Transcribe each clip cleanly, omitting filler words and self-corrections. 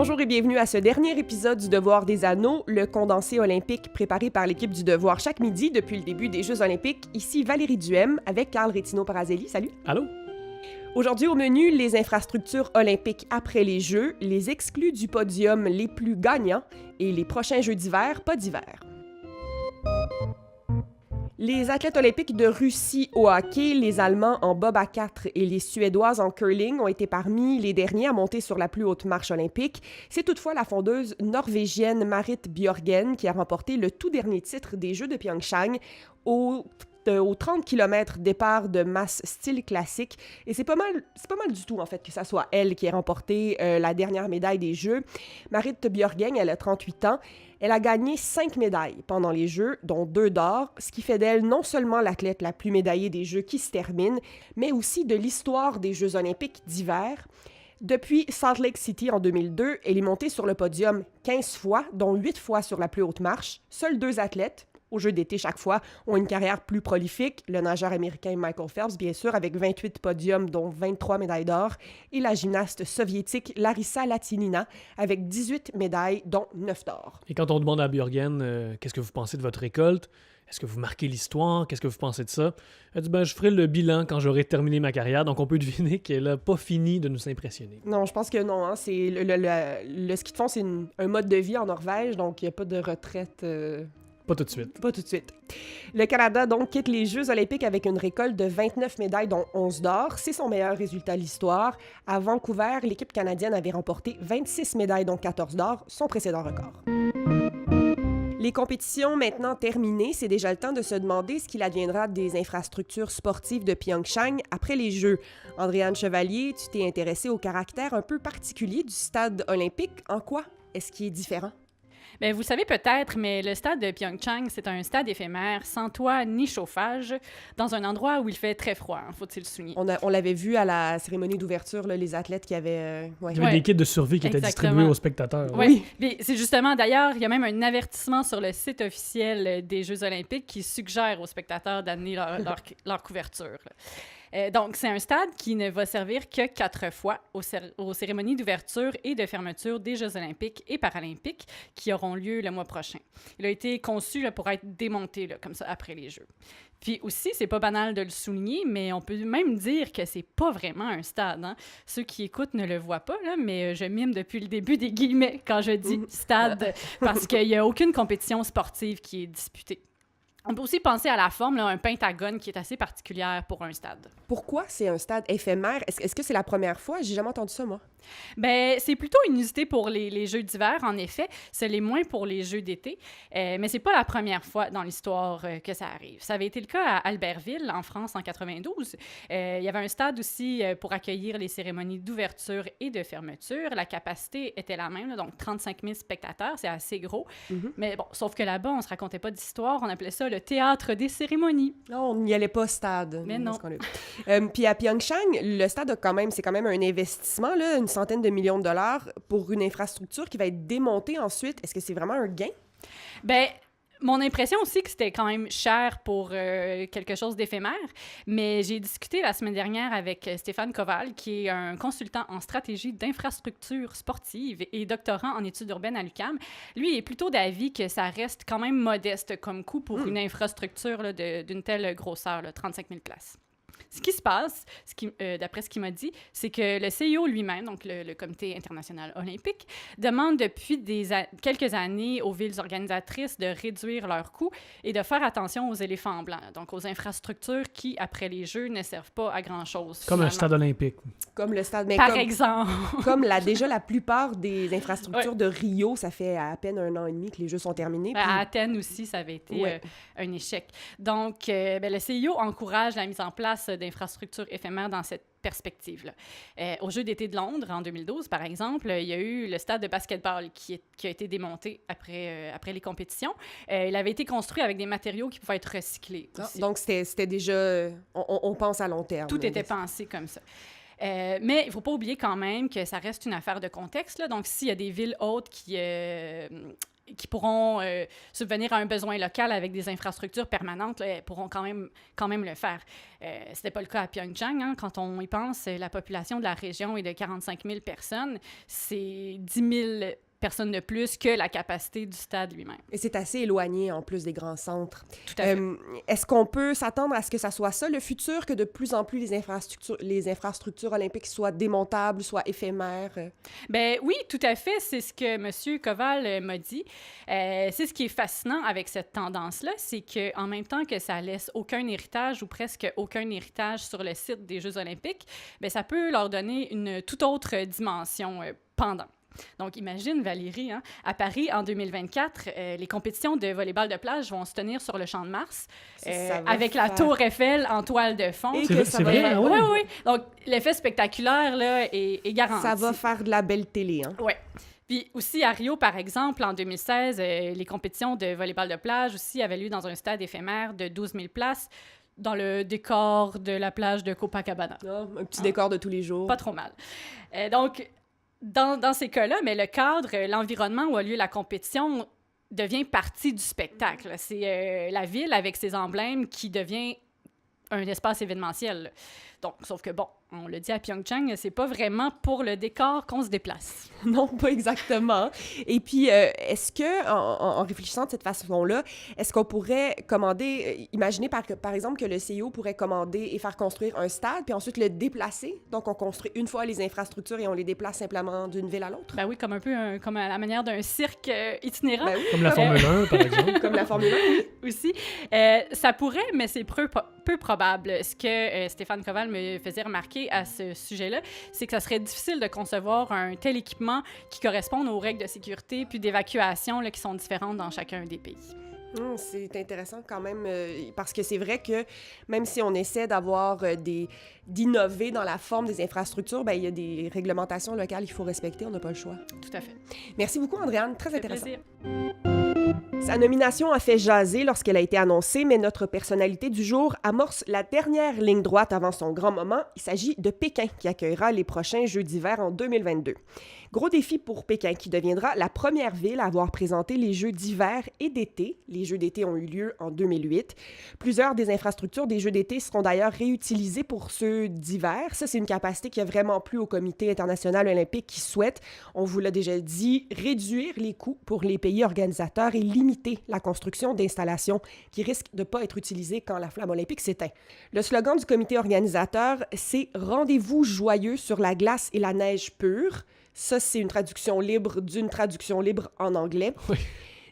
Bonjour et bienvenue à ce dernier épisode du Devoir des Anneaux, le condensé olympique préparé par l'équipe du Devoir chaque midi depuis le début des Jeux olympiques. Ici Valérie Duhem avec Carl Rétino-Parazelli. Salut! Allô? Aujourd'hui au menu, les infrastructures olympiques après les Jeux, les exclus du podium les plus gagnants et les prochains Jeux d'hiver, pas d'hiver. Les athlètes olympiques de Russie au hockey, les Allemands en bob à 4 et les Suédoises en curling ont été parmi les derniers à monter sur la plus haute marche olympique. C'est toutefois la fondeuse norvégienne Marit Bjørgen qui a remporté le tout dernier titre des Jeux de Pyeongchang au 30 km départ de masse style classique. Et c'est pas mal du tout, en fait, que ça soit elle qui ait remporté la dernière médaille des Jeux. Marit Bjørgen, elle a 38 ans. Elle a gagné 5 médailles pendant les Jeux, dont 2 d'or, ce qui fait d'elle non seulement l'athlète la plus médaillée des Jeux qui se terminent, mais aussi de l'histoire des Jeux olympiques d'hiver. Depuis Salt Lake City en 2002, elle est montée sur le podium 15 fois, dont 8 fois sur la plus haute marche. Seuls 2 athlètes, aux Jeux d'été chaque fois, ont une carrière plus prolifique, le nageur américain Michael Phelps, bien sûr, avec 28 podiums, dont 23 médailles d'or, et la gymnaste soviétique Larissa Latynina, avec 18 médailles, dont 9 d'or. Et quand on demande à Bjørgen, qu'est-ce que vous pensez de votre récolte? Est-ce que vous marquez l'histoire? Qu'est-ce que vous pensez de ça? Elle dit, je ferai le bilan quand j'aurai terminé ma carrière. Donc, on peut deviner qu'elle n'a pas fini de nous impressionner. Non, je pense que non. Hein. C'est le ski de fond, c'est un mode de vie en Norvège, donc il n'y a pas de retraite... Pas tout de suite. Pas tout de suite. Le Canada, donc, quitte les Jeux olympiques avec une récolte de 29 médailles, dont 11 d'or. C'est son meilleur résultat de l'histoire. À Vancouver, l'équipe canadienne avait remporté 26 médailles, dont 14 d'or, son précédent record. Les compétitions maintenant terminées, c'est déjà le temps de se demander ce qu'il adviendra des infrastructures sportives de Pyeongchang après les Jeux. Andréane Chevalier, tu t'es intéressée au caractère un peu particulier du stade olympique. En quoi est-ce qu'il est différent? Bien, vous savez peut-être, mais le stade de Pyeongchang, c'est un stade éphémère, sans toit ni chauffage, dans un endroit où il fait très froid, faut-il le souligner. On l'avait vu à la cérémonie d'ouverture, là, les athlètes qui avaient... Il y avait des kits de survie qui étaient distribués aux spectateurs. Oui, c'est justement, d'ailleurs, il y a même un avertissement sur le site officiel des Jeux olympiques qui suggère aux spectateurs d'amener leur couverture. Donc, c'est un stade qui ne va servir que 4 fois aux cérémonies d'ouverture et de fermeture des Jeux olympiques et paralympiques qui auront lieu le mois prochain. Il a été conçu pour être démonté comme ça après les Jeux. Puis aussi, c'est pas banal de le souligner, mais on peut même dire que c'est pas vraiment un stade. Hein. Ceux qui écoutent ne le voient pas, là, mais je mime depuis le début des guillemets quand je dis stade, parce qu'il n'y a aucune compétition sportive qui est disputée. On peut aussi penser à la forme, là, un pentagone qui est assez particulière pour un stade. Pourquoi c'est un stade éphémère? Est-ce que c'est la première fois? J'ai jamais entendu ça, moi. Bien, c'est plutôt inusité pour les Jeux d'hiver, en effet. C'est les moins pour les Jeux d'été. Mais c'est pas la première fois dans l'histoire que ça arrive. Ça avait été le cas à Albertville, en France, en 92. Il y avait un stade aussi pour accueillir les cérémonies d'ouverture et de fermeture. La capacité était la même, là, donc 35 000 spectateurs. C'est assez gros. Mm-hmm. Mais bon, sauf que là-bas, on se racontait pas d'histoire. On appelait ça le théâtre des cérémonies. Non, on n'y allait pas stade. Mais non. Puis à Pyeongchang, le stade c'est quand même un investissement, là, une centaine de millions de dollars pour une infrastructure qui va être démontée ensuite. Est-ce que c'est vraiment un gain? Bien, mon impression aussi que c'était quand même cher pour quelque chose d'éphémère, mais j'ai discuté la semaine dernière avec Stéphane Koval, qui est un consultant en stratégie d'infrastructures sportives et doctorant en études urbaines à l'UQAM. Lui est plutôt d'avis que ça reste quand même modeste comme coût pour une infrastructure là, d'une telle grosseur, là, 35 000 places. Ce qui se passe, d'après ce qu'il m'a dit, c'est que le CIO lui-même, donc le Comité international olympique, demande depuis quelques années aux villes organisatrices de réduire leurs coûts et de faire attention aux éléphants blancs, donc aux infrastructures qui, après les Jeux, ne servent pas à grand-chose. Comme un stade olympique. Comme le stade... Par exemple. Comme déjà la plupart des infrastructures de Rio, ça fait à peine 1 an et demi que les Jeux sont terminés. Puis... À Athènes aussi, ça avait été un échec. Donc, le CIO encourage la mise en place d'infrastructures éphémères dans cette perspective-là. Aux Jeux d'été de Londres, en 2012, par exemple, il y a eu le stade de basketball qui a été démonté après les compétitions. Il avait été construit avec des matériaux qui pouvaient être recyclés aussi. Donc, c'était déjà... On pense à long terme. Tout était pensé comme ça. Mais il ne faut pas oublier quand même que ça reste une affaire de contexte. Là. Donc, s'il y a des villes hautes qui pourront subvenir à un besoin local avec des infrastructures permanentes, là, pourront quand même le faire. C'était pas le cas à Pyeongchang. Hein. Quand on y pense, la population de la région est de 45 000 personnes. C'est 10 000 personnes de plus que la capacité du stade lui-même. Et c'est assez éloigné, en plus, des grands centres. Tout à fait. Est-ce qu'on peut s'attendre à ce que ça soit ça, le futur, que de plus en plus les infrastructures olympiques soient démontables, soient éphémères? Ben oui, tout à fait. C'est ce que M. Koval m'a dit. C'est ce qui est fascinant avec cette tendance-là, c'est qu'en même temps que ça laisse aucun héritage ou presque aucun héritage sur le site des Jeux olympiques, ben ça peut leur donner une toute autre dimension pendant. Donc, imagine, Valérie, hein, à Paris, en 2024, les compétitions de volleyball de plage vont se tenir sur le Champ de Mars, avec la Tour Eiffel en toile de fond. Et C'est vrai, ah ouais? Oui. Donc, l'effet spectaculaire là, est garanti. Ça va faire de la belle télé, hein? Oui. Puis aussi, à Rio, par exemple, en 2016, les compétitions de volleyball de plage aussi avaient lieu dans un stade éphémère de 12 000 places, dans le décor de la plage de Copacabana. Un petit décor de tous les jours. Pas trop mal. Donc, dans ces cas-là, mais le cadre, l'environnement où a lieu la compétition devient partie du spectacle. C'est la ville avec ses emblèmes qui devient un espace événementiel. Donc, sauf que, bon, on l'a dit à Pyeongchang, c'est pas vraiment pour le décor qu'on se déplace. Non, pas exactement. Et puis, est-ce que, en réfléchissant de cette façon-là, est-ce qu'on pourrait commander, imaginer par exemple que le CIO pourrait commander et faire construire un stade, puis ensuite le déplacer? Donc, on construit une fois les infrastructures et on les déplace simplement d'une ville à l'autre? Ben oui, comme un peu comme à la manière d'un cirque itinérant. Ben oui. Comme la Formule 1, par exemple. Comme la Formule 1, oui. Aussi. Ça pourrait, mais c'est peu probable. Ce que Stéphane Koval me faisait remarquer à ce sujet-là, c'est que ça serait difficile de concevoir un tel équipement qui corresponde aux règles de sécurité puis d'évacuation là, qui sont différentes dans chacun des pays. C'est intéressant quand même, parce que c'est vrai que même si on essaie d'innover dans la forme des infrastructures, ben, il y a des réglementations locales qu'il faut respecter, on n'a pas le choix. Tout à fait. Merci beaucoup, Andréane, très Ça fait intéressant. plaisir. Sa nomination a fait jaser lorsqu'elle a été annoncée, mais notre personnalité du jour amorce la dernière ligne droite avant son grand moment. Il s'agit de Pékin, qui accueillera les prochains Jeux d'hiver en 2022. Gros défi pour Pékin, qui deviendra la première ville à avoir présenté les Jeux d'hiver et d'été. Les Jeux d'été ont eu lieu en 2008. Plusieurs des infrastructures des Jeux d'été seront d'ailleurs réutilisées pour ceux d'hiver. Ça, c'est une capacité qui a vraiment plu au Comité international olympique qui souhaite, on vous l'a déjà dit, réduire les coûts pour les pays organisateurs et limiter la construction d'installations qui risquent de ne pas être utilisées quand la flamme olympique s'éteint. Le slogan du comité organisateur, c'est « Rendez-vous joyeux sur la glace et la neige pure ». Ça, c'est une traduction libre d'une traduction libre en anglais. Oui.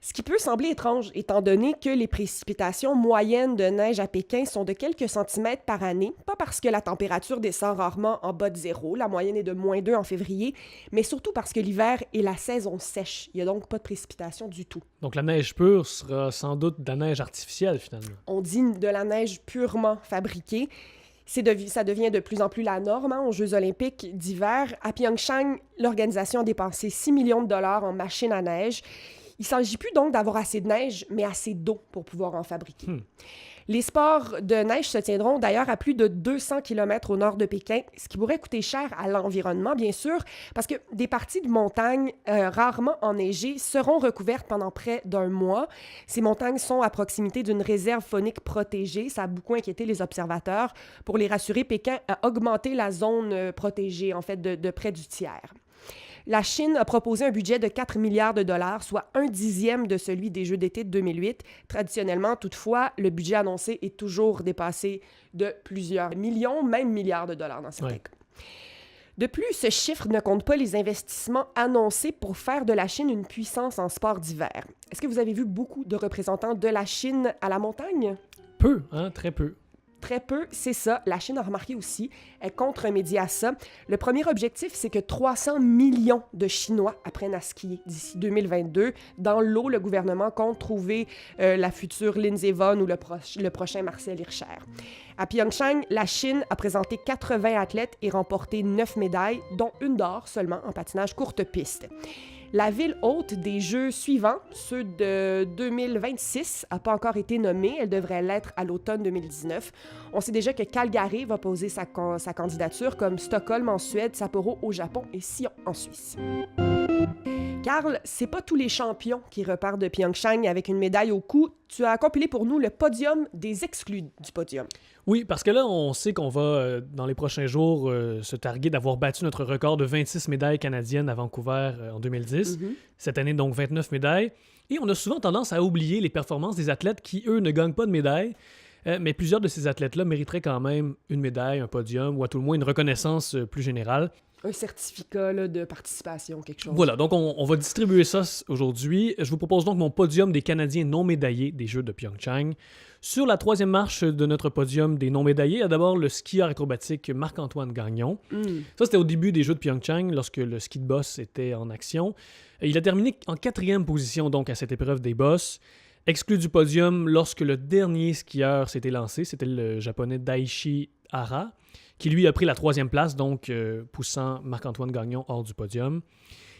Ce qui peut sembler étrange, étant donné que les précipitations moyennes de neige à Pékin sont de quelques centimètres par année, pas parce que la température descend rarement en bas de zéro, la moyenne est de -2 en février, mais surtout parce que l'hiver est la saison sèche. Il n'y a donc pas de précipitations du tout. Donc la neige pure sera sans doute de la neige artificielle, finalement. On dit de la neige purement fabriquée. Ça devient de plus en plus la norme aux Jeux olympiques d'hiver. À Pyeongchang, l'organisation a dépensé 6 millions de dollars en machines à neige. Il ne s'agit plus donc d'avoir assez de neige, mais assez d'eau pour pouvoir en fabriquer. Les sports de neige se tiendront d'ailleurs à plus de 200 km au nord de Pékin, ce qui pourrait coûter cher à l'environnement, bien sûr, parce que des parties de montagne rarement enneigées seront recouvertes pendant près d'un mois. Ces montagnes sont à proximité d'une réserve faunique protégée. Ça a beaucoup inquiété les observateurs. Pour les rassurer, Pékin a augmenté la zone protégée, en fait, de près du tiers. La Chine a proposé un budget de 4 milliards de dollars, soit 1/10 de celui des Jeux d'été de 2008. Traditionnellement, toutefois, le budget annoncé est toujours dépassé de plusieurs millions, même milliards de dollars dans certains cas. De plus, ce chiffre ne compte pas les investissements annoncés pour faire de la Chine une puissance en sport d'hiver. Est-ce que vous avez vu beaucoup de représentants de la Chine à la montagne? Peu, hein? Très peu. Très peu, c'est ça. La Chine a remarqué aussi, elle contre-remédie à ça. Le premier objectif, c'est que 300 millions de Chinois apprennent à skier d'ici 2022. Dans l'eau, le gouvernement compte trouver la future Lindsey Vonn ou le prochain Marcel Hirscher. À Pyeongchang, la Chine a présenté 80 athlètes et remporté 9 médailles, dont une d'or seulement en patinage courte piste. La ville hôte des Jeux suivants, ceux de 2026, n'a pas encore été nommée. Elle devrait l'être à l'automne 2019. On sait déjà que Calgary va poser sa candidature, comme Stockholm en Suède, Sapporo au Japon et Sion en Suisse. Carl, c'est pas tous les champions qui repartent de Pyeongchang avec une médaille au cou. Tu as compilé pour nous le podium des exclus du podium. Oui, parce que là, on sait qu'on va, dans les prochains jours, se targuer d'avoir battu notre record de 26 médailles canadiennes à Vancouver en 2010. Cette année, donc, 29 médailles. Et on a souvent tendance à oublier les performances des athlètes qui, eux, ne gagnent pas de médailles. Mais plusieurs de ces athlètes-là mériteraient quand même une médaille, un podium, ou à tout le moins une reconnaissance plus générale. Un certificat là, de participation, quelque chose. Voilà, donc on va distribuer ça aujourd'hui. Je vous propose donc mon podium des Canadiens non médaillés des Jeux de Pyeongchang. Sur la troisième marche de notre podium des non médaillés, il y a d'abord le skieur acrobatique Marc-Antoine Gagnon. Ça, c'était au début des Jeux de Pyeongchang, lorsque le ski de boss était en action. Il a terminé en 4e position donc à cette épreuve des bosses. Exclu du podium lorsque le dernier skieur s'était lancé, c'était le japonais Daichi Hara, qui lui a pris la 3e place, donc poussant Marc-Antoine Gagnon hors du podium.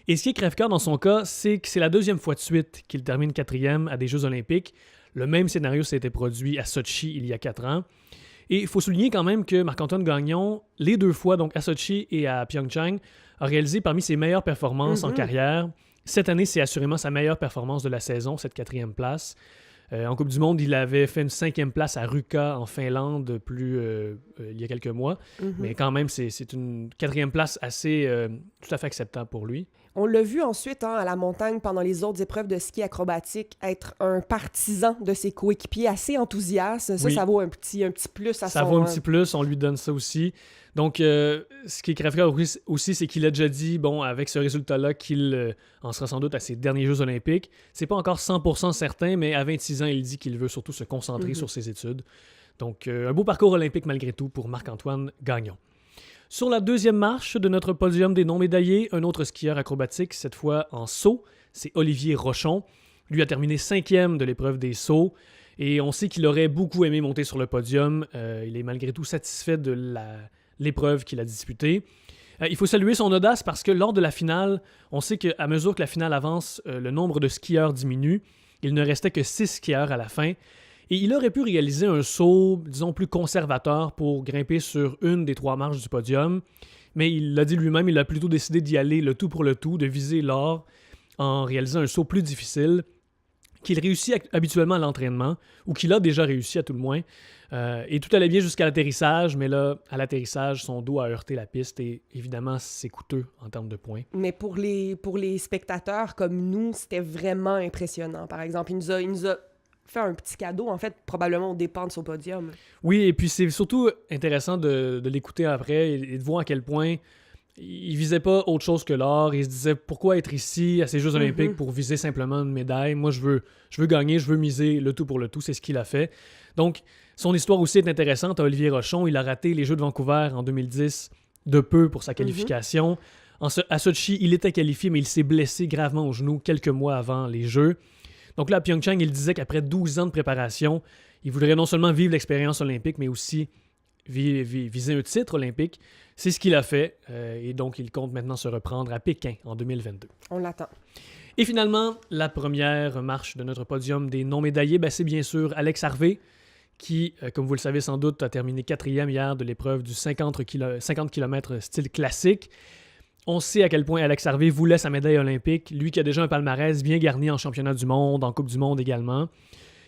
Et ce qui est crève-cœur dans son cas, c'est que c'est la 2e fois de suite qu'il termine 4e à des Jeux olympiques. Le même scénario s'était produit à Sochi il y a 4 ans. Et il faut souligner quand même que Marc-Antoine Gagnon, les 2 fois, donc à Sochi et à Pyeongchang, a réalisé parmi ses meilleures performances en carrière. Cette année, c'est assurément sa meilleure performance de la saison, cette 4e place. En Coupe du Monde, il avait fait une 5e place à Ruka en Finlande il y a quelques mois. Mais quand même, c'est une 4e place assez tout à fait acceptable pour lui. On l'a vu ensuite à la montagne pendant les autres épreuves de ski acrobatique être un partisan de ses coéquipiers assez enthousiaste. Ça, Oui. ça vaut un petit plus à Ça son... vaut un petit plus, on lui donne ça aussi. Donc, ce qui est crève-cœur aussi, c'est qu'il a déjà dit, bon, avec ce résultat-là, qu'il en sera sans doute à ses derniers Jeux olympiques. C'est pas encore 100% certain, mais à 26 ans, il dit qu'il veut surtout se concentrer sur ses études. Donc, un beau parcours olympique malgré tout pour Marc-Antoine Gagnon. Sur la 2e marche de notre podium des non-médaillés, un autre skieur acrobatique, cette fois en saut, c'est Olivier Rochon. Lui a terminé 5e de l'épreuve des sauts. Et on sait qu'il aurait beaucoup aimé monter sur le podium. Il est malgré tout satisfait de l'épreuve qu'il a disputée. Il faut saluer son audace parce que lors de la finale, on sait qu'à mesure que la finale avance, le nombre de skieurs diminue. Il ne restait que 6 skieurs à la fin. Et il aurait pu réaliser un saut, disons, plus conservateur pour grimper sur une des 3 marches du podium. Mais il l'a dit lui-même, il a plutôt décidé d'y aller le tout pour le tout, de viser l'or en réalisant un saut plus difficile qu'il réussit habituellement à l'entraînement, ou qu'il a déjà réussi à tout le moins. Et tout allait bien jusqu'à l'atterrissage, mais là, à l'atterrissage, son dos a heurté la piste et évidemment, c'est coûteux en termes de points. Mais pour les spectateurs comme nous, c'était vraiment impressionnant. Par exemple, il nous a fait un petit cadeau, en fait, probablement au départ de son podium. Oui, et puis c'est surtout intéressant de l'écouter après et de voir à quel point il visait pas autre chose que l'or. Il se disait, pourquoi être ici à ces Jeux olympiques pour viser simplement une médaille? Moi, je veux gagner, je veux miser le tout pour le tout. C'est ce qu'il a fait. Donc, son histoire aussi est intéressante. Olivier Rochon, il a raté les Jeux de Vancouver en 2010 de peu pour sa qualification. À Sochi, il était qualifié, mais il s'est blessé gravement au genou quelques mois avant les Jeux. Donc là, à Pyeongchang, il disait qu'après 12 ans de préparation, il voudrait non seulement vivre l'expérience olympique, mais aussi viser un titre olympique. C'est ce qu'il a fait. Et donc, il compte maintenant se reprendre à Pékin en 2022. On l'attend. Et finalement, la première marche de notre podium des non-médaillés, c'est bien sûr Alex Harvey, qui, comme vous le savez sans doute, a terminé 4e hier de l'épreuve du 50 km style classique. On sait à quel point Alex Harvey voulait sa médaille olympique, lui qui a déjà un palmarès bien garni en championnat du monde, en Coupe du monde également.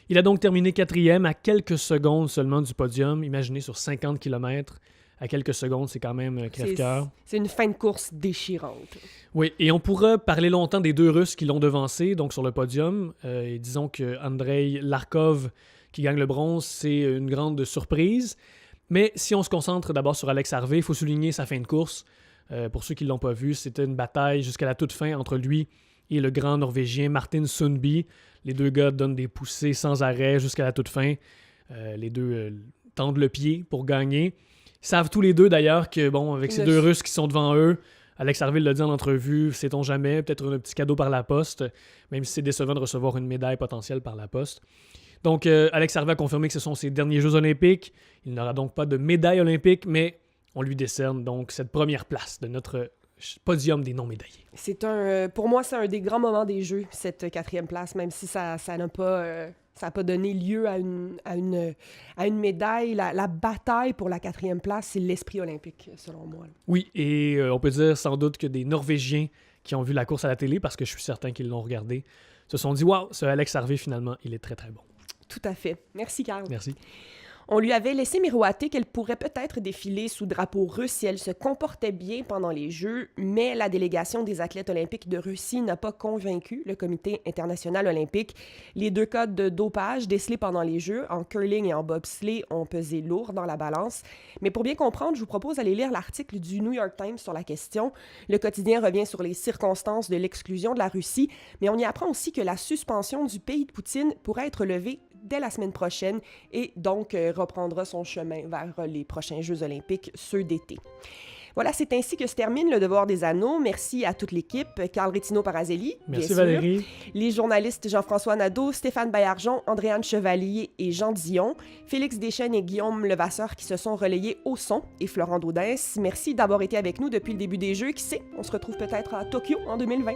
Il a donc terminé 4e à quelques secondes seulement du podium. Imaginez sur 50 km, à quelques secondes, c'est quand même crève-cœur. C'est une fin de course déchirante. Oui, et on pourra parler longtemps des 2 Russes qui l'ont devancé, donc sur le podium. Et disons que Andrei Larkov, qui gagne le bronze, c'est une grande surprise. Mais si on se concentre d'abord sur Alex Harvey, il faut souligner sa fin de course. Pour ceux qui ne l'ont pas vu, c'était une bataille jusqu'à la toute fin entre lui et le grand Norvégien Martin Sundby. Les 2 gars donnent des poussées sans arrêt jusqu'à la toute fin. Les 2 tendent le pied pour gagner. Ils savent tous les 2 d'ailleurs que, bon, avec ces 2 Russes qui sont devant eux, Alex Harvey l'a dit en entrevue, sait-on jamais, peut-être un petit cadeau par la poste, même si c'est décevant de recevoir une médaille potentielle par la poste. Donc, Alex Harvey a confirmé que ce sont ses derniers Jeux olympiques. Il n'aura donc pas de médaille olympique, mais on lui décerne donc cette première place de notre podium des non-médaillés. Pour moi, c'est un des grands moments des Jeux, cette 4e place, même si ça n'a pas donné lieu à une médaille. La bataille pour la 4e place, c'est l'esprit olympique, selon moi. Oui, et on peut dire sans doute que des Norvégiens qui ont vu la course à la télé, parce que je suis certain qu'ils l'ont regardé, se sont dit « Wow, ce Alex Harvey, finalement, il est très, très bon. » Tout à fait. Merci, Carl. Merci. On lui avait laissé miroiter qu'elle pourrait peut-être défiler sous drapeau russe si elle se comportait bien pendant les Jeux, mais la délégation des athlètes olympiques de Russie n'a pas convaincu le Comité international olympique. Les 2 cas de dopage décelés pendant les Jeux, en curling et en bobsleigh, ont pesé lourd dans la balance. Mais pour bien comprendre, je vous propose d'aller lire l'article du New York Times sur la question. Le quotidien revient sur les circonstances de l'exclusion de la Russie, mais on y apprend aussi que la suspension du pays de Poutine pourrait être levée dès la semaine prochaine et donc reprendra son chemin vers les prochains Jeux olympiques, ceux d'été. Voilà, c'est ainsi que se termine le Devoir des Anneaux. Merci à toute l'équipe, Carl Rétino-Parazelli, Merci bien sûr, Valérie. les journalistes Jean-François Nadeau, Stéphane Baillargeon, Andréane Chevalier et Jean Dion, Félix Deschênes et Guillaume Levasseur qui se sont relayés au son et Florent Daudens. Merci d'avoir été avec nous depuis le début des Jeux. Qui sait, on se retrouve peut-être à Tokyo en 2020.